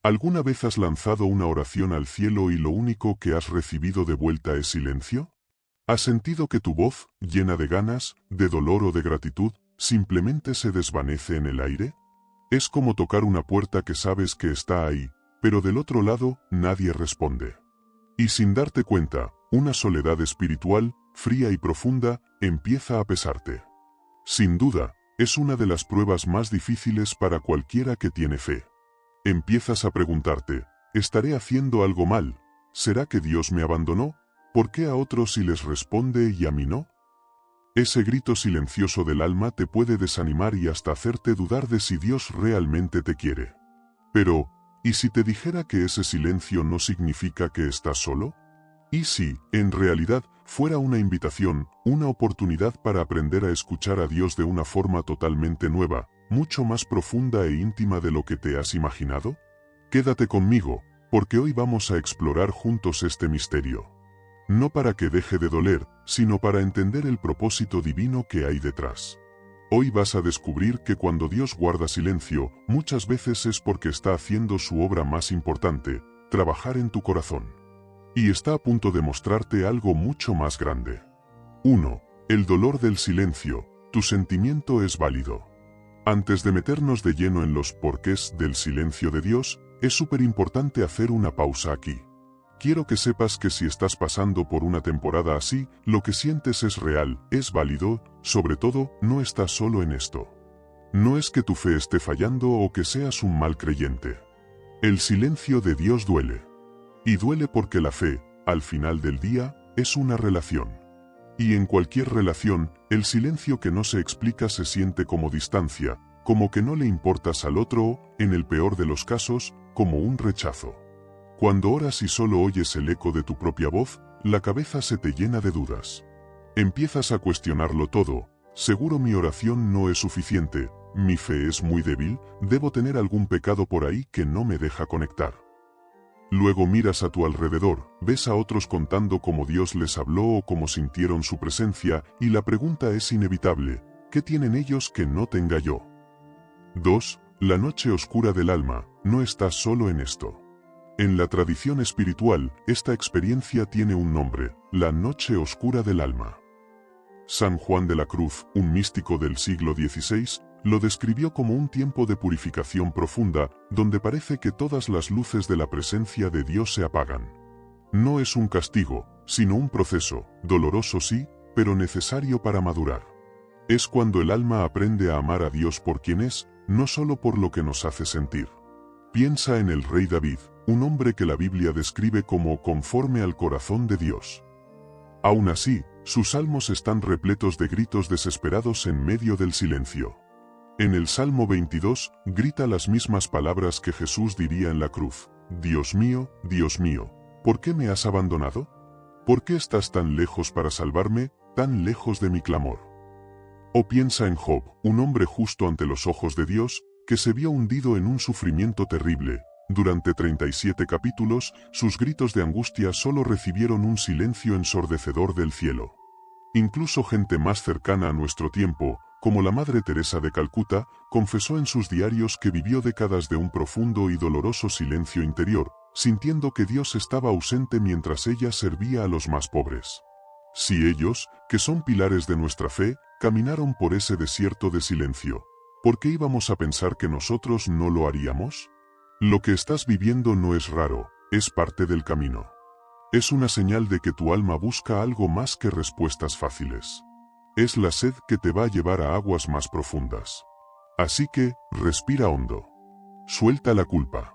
¿Alguna vez has lanzado una oración al cielo y lo único que has recibido de vuelta es silencio? ¿Has sentido que tu voz, llena de ganas, de dolor o de gratitud, simplemente se desvanece en el aire? Es como tocar una puerta que sabes que está ahí, pero del otro lado nadie responde. Y sin darte cuenta, una soledad espiritual, fría y profunda, empieza a pesarte. Sin duda, es una de las pruebas más difíciles para cualquiera que tiene fe. Empiezas a preguntarte, ¿estaré haciendo algo mal? ¿Será que Dios me abandonó? ¿Por qué a otros sí les responde y a mí no? Ese grito silencioso del alma te puede desanimar y hasta hacerte dudar de si Dios realmente te quiere. Pero, ¿y si te dijera que ese silencio no significa que estás solo? ¿Y si, en realidad, fuera una invitación, una oportunidad para aprender a escuchar a Dios de una forma totalmente nueva, mucho más profunda e íntima de lo que te has imaginado? Quédate conmigo, porque hoy vamos a explorar juntos este misterio. No para que deje de doler, sino para entender el propósito divino que hay detrás. Hoy vas a descubrir que cuando Dios guarda silencio, muchas veces es porque está haciendo su obra más importante, trabajar en tu corazón. Y está a punto de mostrarte algo mucho más grande. 1. El dolor del silencio. Tu sentimiento es válido. Antes de meternos de lleno en los porqués del silencio de Dios, es súper importante hacer una pausa aquí. Quiero que sepas que si estás pasando por una temporada así, lo que sientes es real, es válido, sobre todo, no estás solo en esto. No es que tu fe esté fallando o que seas un mal creyente. El silencio de Dios duele. Y duele porque la fe, al final del día, es una relación. Y en cualquier relación, el silencio que no se explica se siente como distancia, como que no le importas al otro o, en el peor de los casos, como un rechazo. Cuando oras y solo oyes el eco de tu propia voz, la cabeza se te llena de dudas. Empiezas a cuestionarlo todo. Seguro mi oración no es suficiente, mi fe es muy débil, debo tener algún pecado por ahí que no me deja conectar. Luego miras a tu alrededor, ves a otros contando cómo Dios les habló o cómo sintieron su presencia, y la pregunta es inevitable, ¿qué tienen ellos que no tenga yo? 2. La noche oscura del alma. No estás solo en esto. En la tradición espiritual, esta experiencia tiene un nombre, la noche oscura del alma. San Juan de la Cruz, un místico del siglo XVI, lo describió como un tiempo de purificación profunda, donde parece que todas las luces de la presencia de Dios se apagan. No es un castigo, sino un proceso, doloroso sí, pero necesario para madurar. Es cuando el alma aprende a amar a Dios por quien es, no solo por lo que nos hace sentir. Piensa en el rey David, un hombre que la Biblia describe como conforme al corazón de Dios. Aún así, sus salmos están repletos de gritos desesperados en medio del silencio. En el Salmo 22, grita las mismas palabras que Jesús diría en la cruz: Dios mío, ¿por qué me has abandonado? ¿Por qué estás tan lejos para salvarme, tan lejos de mi clamor? O piensa en Job, un hombre justo ante los ojos de Dios, que se vio hundido en un sufrimiento terrible. Durante 37 capítulos, sus gritos de angustia solo recibieron un silencio ensordecedor del cielo. Incluso gente más cercana a nuestro tiempo, como la Madre Teresa de Calcuta, confesó en sus diarios que vivió décadas de un profundo y doloroso silencio interior, sintiendo que Dios estaba ausente mientras ella servía a los más pobres. Si ellos, que son pilares de nuestra fe, caminaron por ese desierto de silencio, ¿por qué íbamos a pensar que nosotros no lo haríamos? Lo que estás viviendo no es raro, es parte del camino. Es una señal de que tu alma busca algo más que respuestas fáciles. Es la sed que te va a llevar a aguas más profundas. Así que, respira hondo. Suelta la culpa.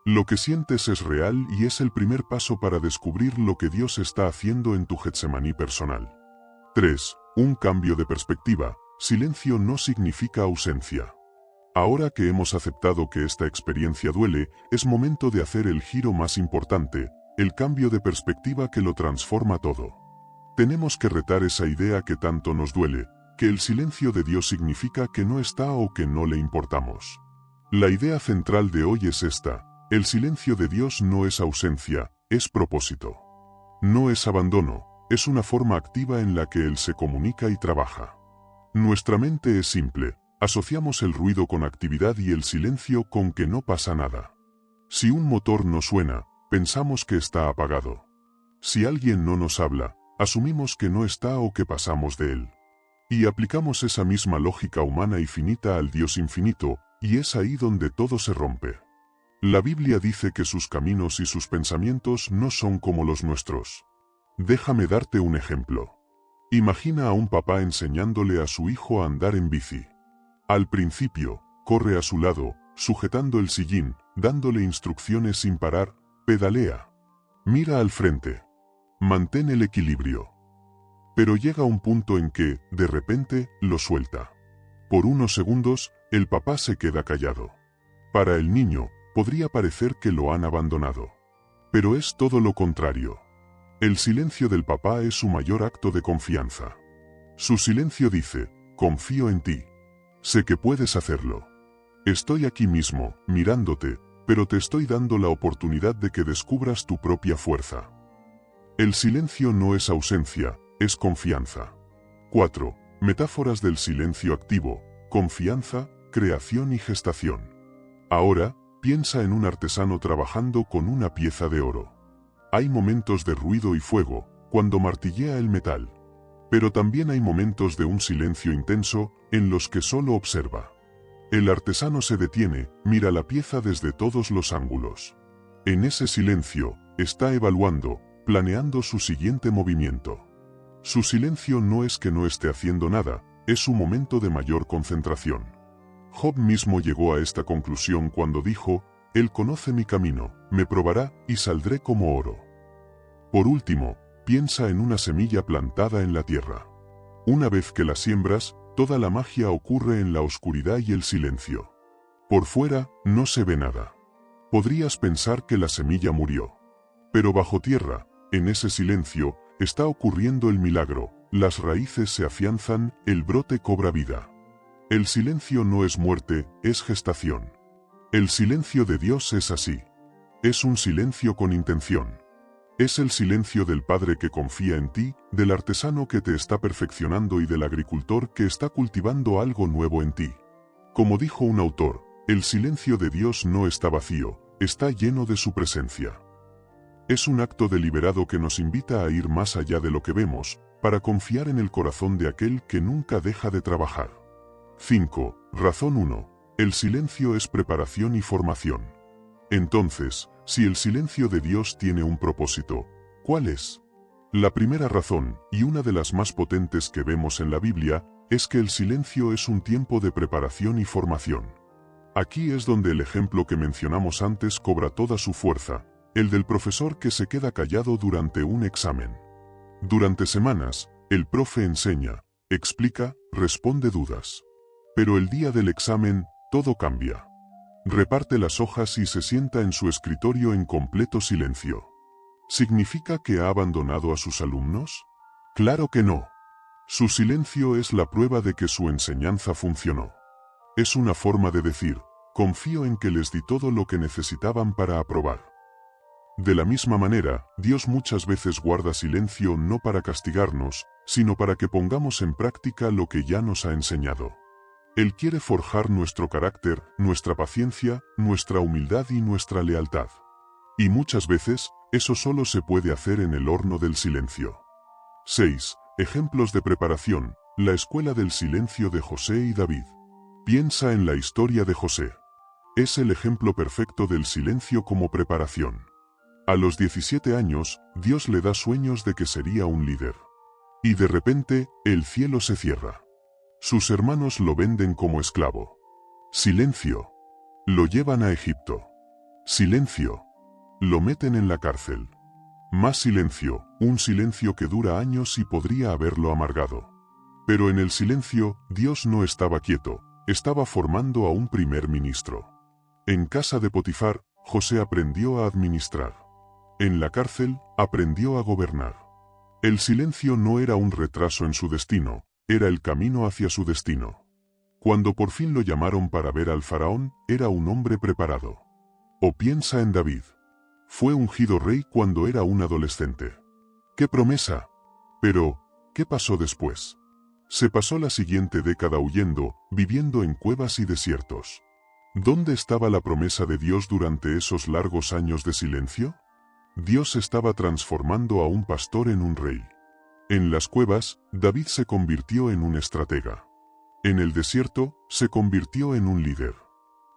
Lo que sientes es real y es el primer paso para descubrir lo que Dios está haciendo en tu Getsemaní personal. 3. Un cambio de perspectiva. Silencio no significa ausencia. Ahora que hemos aceptado que esta experiencia duele, es momento de hacer el giro más importante, el cambio de perspectiva que lo transforma todo. Tenemos que retar esa idea que tanto nos duele, que el silencio de Dios significa que no está o que no le importamos. La idea central de hoy es esta: el silencio de Dios no es ausencia, es propósito. No es abandono, es una forma activa en la que Él se comunica y trabaja. Nuestra mente es simple, asociamos el ruido con actividad y el silencio con que no pasa nada. Si un motor no suena, pensamos que está apagado. Si alguien no nos habla, asumimos que no está o que pasamos de él. Y aplicamos esa misma lógica humana y finita al Dios infinito, y es ahí donde todo se rompe. La Biblia dice que sus caminos y sus pensamientos no son como los nuestros. Déjame darte un ejemplo. Imagina a un papá enseñándole a su hijo a andar en bici. Al principio, corre a su lado, sujetando el sillín, dándole instrucciones sin parar, pedalea. Mira al frente. Mantén el equilibrio. Pero llega un punto en que, de repente, lo suelta. Por unos segundos, el papá se queda callado. Para el niño, podría parecer que lo han abandonado. Pero es todo lo contrario. El silencio del papá es su mayor acto de confianza. Su silencio dice, confío en ti. Sé que puedes hacerlo. Estoy aquí mismo, mirándote, pero te estoy dando la oportunidad de que descubras tu propia fuerza. El silencio no es ausencia, es confianza. 4. Metáforas del silencio activo, confianza, creación y gestación. Ahora, piensa en un artesano trabajando con una pieza de oro. Hay momentos de ruido y fuego, cuando martillea el metal. Pero también hay momentos de un silencio intenso, en los que solo observa. El artesano se detiene, mira la pieza desde todos los ángulos. En ese silencio, está evaluando, planeando su siguiente movimiento. Su silencio no es que no esté haciendo nada, es su momento de mayor concentración. Job mismo llegó a esta conclusión cuando dijo, Él conoce mi camino, me probará y saldré como oro. Por último, piensa en una semilla plantada en la tierra. Una vez que la siembras, toda la magia ocurre en la oscuridad y el silencio. Por fuera, no se ve nada. Podrías pensar que la semilla murió. Pero bajo tierra, en ese silencio, está ocurriendo el milagro, las raíces se afianzan, el brote cobra vida. El silencio no es muerte, es gestación. El silencio de Dios es así. Es un silencio con intención. Es el silencio del Padre que confía en ti, del artesano que te está perfeccionando y del agricultor que está cultivando algo nuevo en ti. Como dijo un autor, el silencio de Dios no está vacío, está lleno de su presencia. Es un acto deliberado que nos invita a ir más allá de lo que vemos, para confiar en el corazón de aquel que nunca deja de trabajar. 5. Razón 1. El silencio es preparación y formación. Entonces, si el silencio de Dios tiene un propósito, ¿cuál es? La primera razón, y una de las más potentes que vemos en la Biblia, es que el silencio es un tiempo de preparación y formación. Aquí es donde el ejemplo que mencionamos antes cobra toda su fuerza, el del profesor que se queda callado durante un examen. Durante semanas, el profe enseña, explica, responde dudas. Pero el día del examen, todo cambia. Reparte las hojas y se sienta en su escritorio en completo silencio. ¿Significa que ha abandonado a sus alumnos? Claro que no. Su silencio es la prueba de que su enseñanza funcionó. Es una forma de decir, confío en que les di todo lo que necesitaban para aprobar. De la misma manera, Dios muchas veces guarda silencio no para castigarnos, sino para que pongamos en práctica lo que ya nos ha enseñado. Él quiere forjar nuestro carácter, nuestra paciencia, nuestra humildad y nuestra lealtad. Y muchas veces, eso solo se puede hacer en el horno del silencio. 6. Ejemplos de preparación, la escuela del silencio de José y David. Piensa en la historia de José. Es el ejemplo perfecto del silencio como preparación. A los 17 años, Dios le da sueños de que sería un líder. Y de repente, el cielo se cierra. Sus hermanos lo venden como esclavo. Silencio. Lo llevan a Egipto. Silencio. Lo meten en la cárcel. Más silencio, un silencio que dura años y podría haberlo amargado. Pero en el silencio, Dios no estaba quieto, estaba formando a un primer ministro. En casa de Potifar, José aprendió a administrar. En la cárcel, aprendió a gobernar. El silencio no era un retraso en su destino, era el camino hacia su destino. Cuando por fin lo llamaron para ver al faraón, era un hombre preparado. O piensa en David. Fue ungido rey cuando era un adolescente. ¡Qué promesa! Pero, ¿qué pasó después? Se pasó la siguiente década huyendo, viviendo en cuevas y desiertos. ¿Dónde estaba la promesa de Dios durante esos largos años de silencio? Dios estaba transformando a un pastor en un rey. En las cuevas, David se convirtió en un estratega. En el desierto, se convirtió en un líder.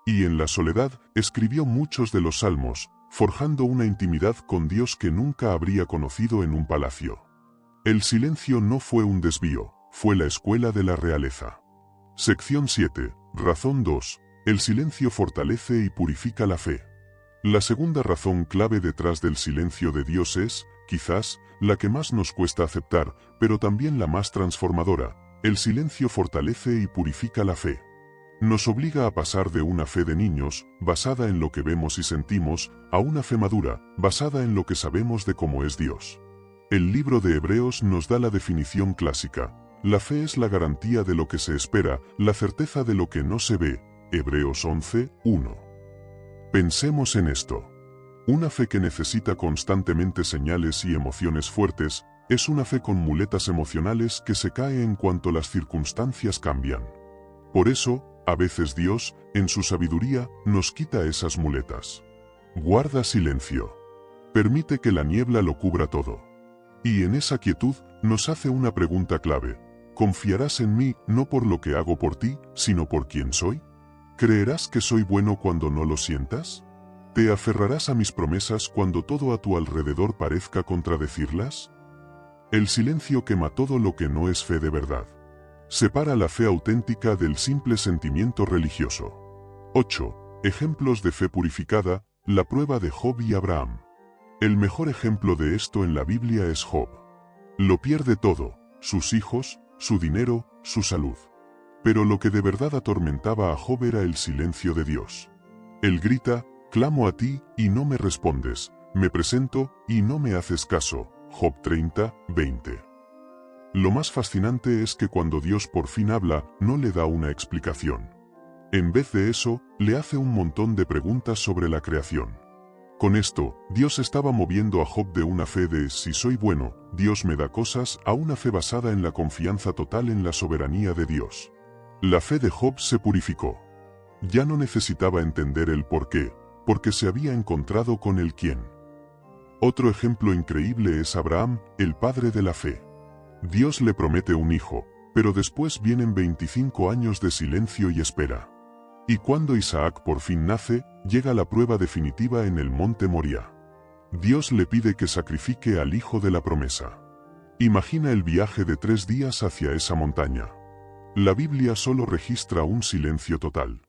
Y en la soledad, escribió muchos de los salmos, forjando una intimidad con Dios que nunca habría conocido en un palacio. El silencio no fue un desvío, fue la escuela de la realeza. Sección 7. Razón 2. El silencio fortalece y purifica la fe. La segunda razón clave detrás del silencio de Dios es, quizás, la que más nos cuesta aceptar, pero también la más transformadora. El silencio fortalece y purifica la fe. Nos obliga a pasar de una fe de niños, basada en lo que vemos y sentimos, a una fe madura, basada en lo que sabemos de cómo es Dios. El libro de Hebreos nos da la definición clásica. La fe es la garantía de lo que se espera, la certeza de lo que no se ve. Hebreos 11, 1. Pensemos en esto. Una fe que necesita constantemente señales y emociones fuertes, es una fe con muletas emocionales que se cae en cuanto las circunstancias cambian. Por eso, a veces Dios, en su sabiduría, nos quita esas muletas. Guarda silencio. Permite que la niebla lo cubra todo. Y en esa quietud, nos hace una pregunta clave. ¿Confiarás en mí no por lo que hago por ti, sino por quién soy? ¿Creerás que soy bueno cuando no lo sientas? ¿Te aferrarás a mis promesas cuando todo a tu alrededor parezca contradecirlas? El silencio quema todo lo que no es fe de verdad. Separa la fe auténtica del simple sentimiento religioso. 8. Ejemplos de fe purificada, la prueba de Job y Abraham. El mejor ejemplo de esto en la Biblia es Job. Lo pierde todo, sus hijos, su dinero, su salud. Pero lo que de verdad atormentaba a Job era el silencio de Dios. Él grita, clamo a ti, y no me respondes, me presento, y no me haces caso. Job 30, 20. Lo más fascinante es que cuando Dios por fin habla, no le da una explicación. En vez de eso, le hace un montón de preguntas sobre la creación. Con esto, Dios estaba moviendo a Job de una fe de si soy bueno, Dios me da cosas, a una fe basada en la confianza total en la soberanía de Dios. La fe de Job se purificó. Ya no necesitaba entender el por qué, porque se había encontrado con el quién. Otro ejemplo increíble es Abraham, el padre de la fe. Dios le promete un hijo, pero después vienen 25 años de silencio y espera. Y cuando Isaac por fin nace, llega la prueba definitiva en el monte Moría. Dios le pide que sacrifique al hijo de la promesa. Imagina el viaje de 3 días hacia esa montaña. La Biblia solo registra un silencio total.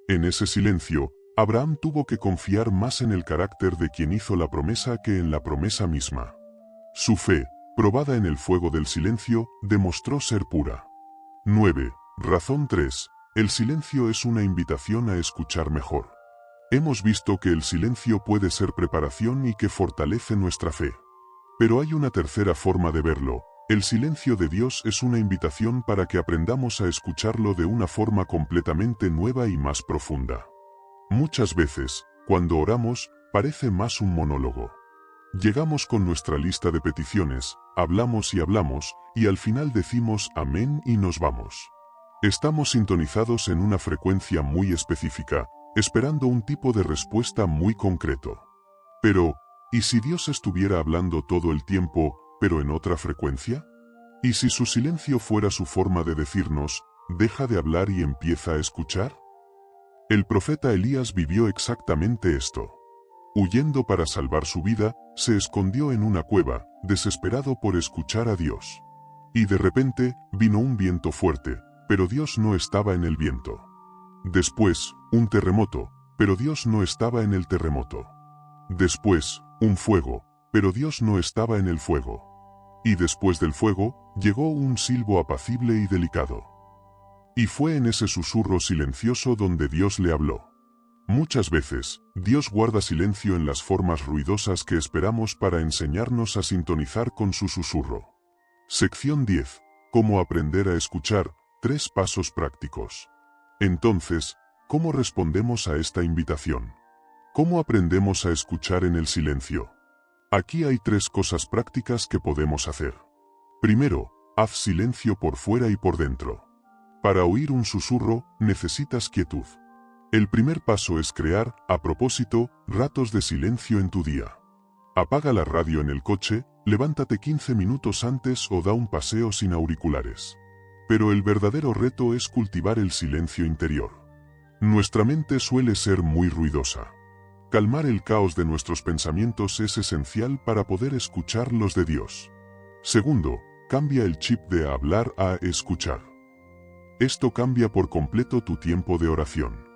En ese silencio, Abraham tuvo que confiar más en el carácter de quien hizo la promesa que en la promesa misma. Su fe, probada en el fuego del silencio, demostró ser pura. 9. Razón 3. El silencio es una invitación a escuchar mejor. Hemos visto que el silencio puede ser preparación y que fortalece nuestra fe. Pero hay una tercera forma de verlo. El silencio de Dios es una invitación para que aprendamos a escucharlo de una forma completamente nueva y más profunda. Muchas veces, cuando oramos, parece más un monólogo. Llegamos con nuestra lista de peticiones, hablamos, y al final decimos amén y nos vamos. Estamos sintonizados en una frecuencia muy específica, esperando un tipo de respuesta muy concreto. Pero, ¿y si Dios estuviera hablando todo el tiempo, pero en otra frecuencia? ¿Y si su silencio fuera su forma de decirnos, deja de hablar y empieza a escuchar? El profeta Elías vivió exactamente esto. Huyendo para salvar su vida, se escondió en una cueva, desesperado por escuchar a Dios. Y de repente, vino un viento fuerte, pero Dios no estaba en el viento. Después, un terremoto, pero Dios no estaba en el terremoto. Después, un fuego, pero Dios no estaba en el fuego. Y después del fuego, llegó un silbo apacible y delicado. Y fue en ese susurro silencioso donde Dios le habló. Muchas veces, Dios guarda silencio en las formas ruidosas que esperamos para enseñarnos a sintonizar con su susurro. Sección 10. Cómo aprender a escuchar, 3 pasos prácticos. Entonces, ¿cómo respondemos a esta invitación? ¿Cómo aprendemos a escuchar en el silencio? Aquí hay 3 cosas prácticas que podemos hacer. Primero, haz silencio por fuera y por dentro. Para oír un susurro, necesitas quietud. El primer paso es crear, a propósito, ratos de silencio en tu día. Apaga la radio en el coche, levántate 15 minutos antes o da un paseo sin auriculares. Pero el verdadero reto es cultivar el silencio interior. Nuestra mente suele ser muy ruidosa. Calmar el caos de nuestros pensamientos es esencial para poder escuchar los de Dios. Segundo, cambia el chip de hablar a escuchar. Esto cambia por completo tu tiempo de oración.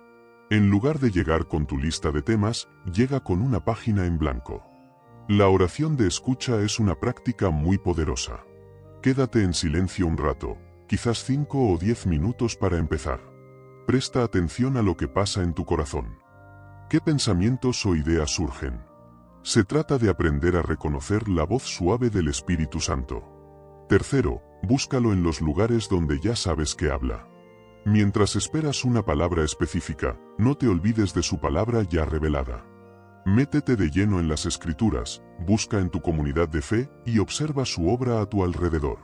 En lugar de llegar con tu lista de temas, llega con una página en blanco. La oración de escucha es una práctica muy poderosa. Quédate en silencio un rato, quizás 5 o 10 minutos para empezar. Presta atención a lo que pasa en tu corazón. ¿Qué pensamientos o ideas surgen? Se trata de aprender a reconocer la voz suave del Espíritu Santo. Tercero, búscalo en los lugares donde ya sabes que habla. Mientras esperas una palabra específica, no te olvides de su palabra ya revelada. Métete de lleno en las Escrituras, busca en tu comunidad de fe y observa su obra a tu alrededor.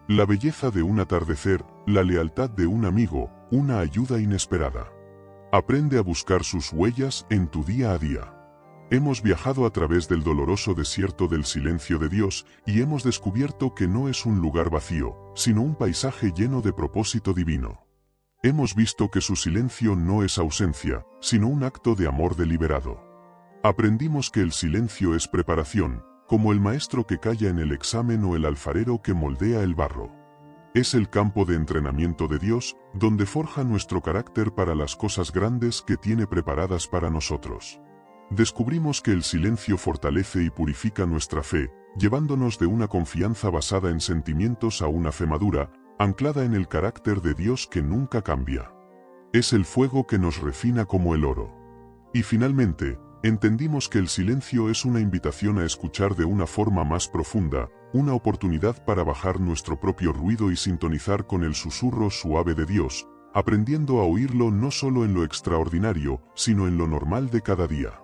La belleza de un atardecer, la lealtad de un amigo, una ayuda inesperada. Aprende a buscar sus huellas en tu día a día. Hemos viajado a través del doloroso desierto del silencio de Dios y hemos descubierto que no es un lugar vacío, sino un paisaje lleno de propósito divino. Hemos visto que su silencio no es ausencia, sino un acto de amor deliberado. Aprendimos que el silencio es preparación, como el maestro que calla en el examen o el alfarero que moldea el barro. Es el campo de entrenamiento de Dios, donde forja nuestro carácter para las cosas grandes que tiene preparadas para nosotros. Descubrimos que el silencio fortalece y purifica nuestra fe, llevándonos de una confianza basada en sentimientos a una fe madura, anclada en el carácter de Dios que nunca cambia. Es el fuego que nos refina como el oro. Y finalmente, entendimos que el silencio es una invitación a escuchar de una forma más profunda, una oportunidad para bajar nuestro propio ruido y sintonizar con el susurro suave de Dios, aprendiendo a oírlo no solo en lo extraordinario, sino en lo normal de cada día.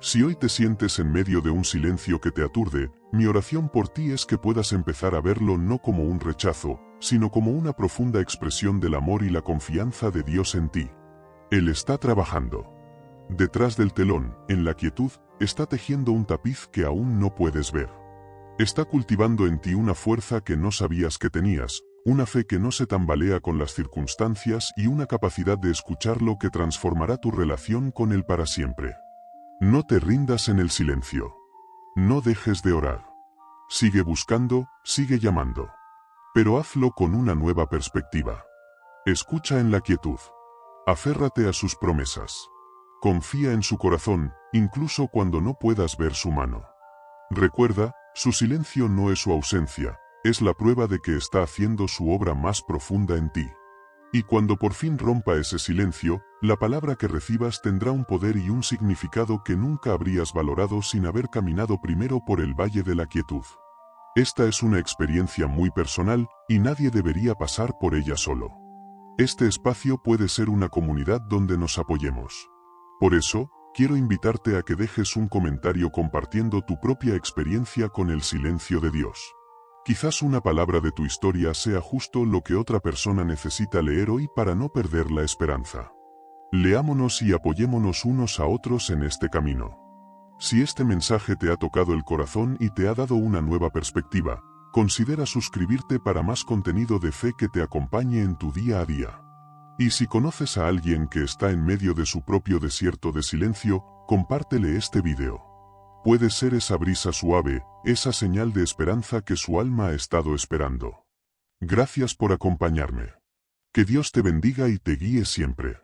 Si hoy te sientes en medio de un silencio que te aturde, mi oración por ti es que puedas empezar a verlo no como un rechazo, sino como una profunda expresión del amor y la confianza de Dios en ti. Él está trabajando. Detrás del telón, en la quietud, está tejiendo un tapiz que aún no puedes ver. Está cultivando en ti una fuerza que no sabías que tenías, una fe que no se tambalea con las circunstancias y una capacidad de escucharlo que transformará tu relación con Él para siempre. No te rindas en el silencio. No dejes de orar. Sigue buscando, sigue llamando. Pero hazlo con una nueva perspectiva. Escucha en la quietud. Aférrate a sus promesas. Confía en su corazón, incluso cuando no puedas ver su mano. Recuerda, su silencio no es su ausencia, es la prueba de que está haciendo su obra más profunda en ti. Y cuando por fin rompa ese silencio, la palabra que recibas tendrá un poder y un significado que nunca habrías valorado sin haber caminado primero por el valle de la quietud. Esta es una experiencia muy personal, y nadie debería pasar por ella solo. Este espacio puede ser una comunidad donde nos apoyemos. Por eso, quiero invitarte a que dejes un comentario compartiendo tu propia experiencia con el silencio de Dios. Quizás una palabra de tu historia sea justo lo que otra persona necesita leer hoy para no perder la esperanza. Leámonos y apoyémonos unos a otros en este camino. Si este mensaje te ha tocado el corazón y te ha dado una nueva perspectiva, considera suscribirte para más contenido de fe que te acompañe en tu día a día. Y si conoces a alguien que está en medio de su propio desierto de silencio, compártele este video. Puede ser esa brisa suave, esa señal de esperanza que su alma ha estado esperando. Gracias por acompañarme. Que Dios te bendiga y te guíe siempre.